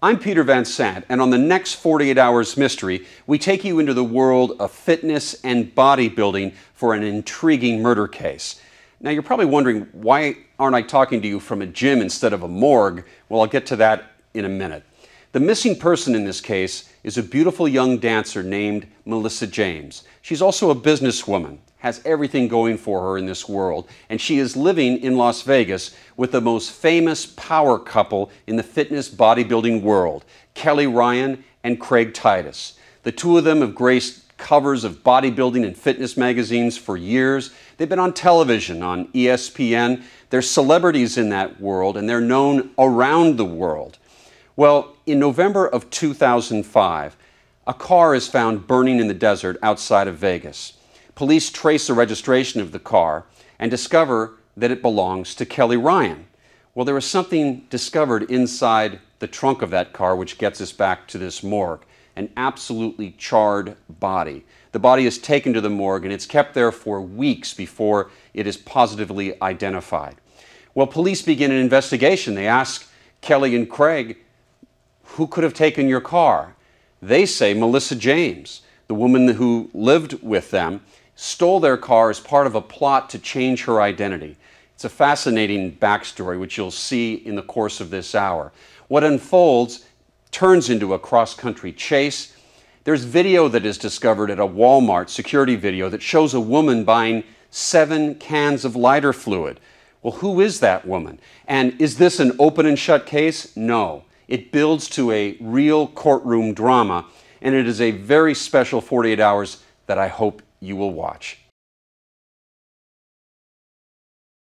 I'm Peter Van Sant, and on the next 48 Hours Mystery, we take you into the world of fitness and bodybuilding for an intriguing murder case. Now, you're probably wondering, why aren't I talking to you from a gym instead of a morgue? Well, I'll get to that in a minute. The missing person in this case is a beautiful young dancer named Melissa James. She's also a businesswoman, has everything going for her in this world, and she is living in Las Vegas with the most famous power couple in the fitness bodybuilding world, Kelly Ryan and Craig Titus. The two of them have graced covers of bodybuilding and fitness magazines for years. They've been on television, on ESPN. They're celebrities in that world, and they're known around the world. Well, in November of 2005, a car is found burning in the desert outside of Vegas. Police trace the registration of the car and discover that it belongs to Kelly Ryan. Well, there was something discovered inside the trunk of that car, which gets us back to this morgue, an absolutely charred body. The body is taken to the morgue and it's kept there for weeks before it is positively identified. Well, police begin an investigation. They ask Kelly and Craig, who could have taken your car? They say Melissa James, the woman who lived with them, stole their car as part of a plot to change her identity. It's a fascinating backstory, which you'll see in the course of this hour. What unfolds turns into a cross-country chase. There's video that is discovered at a Walmart, security video, that shows a woman buying 7 cans of lighter fluid. Well, who is that woman? And is this an open and shut case? No. It builds to a real courtroom drama, and it is a very special 48 hours that I hope you will watch.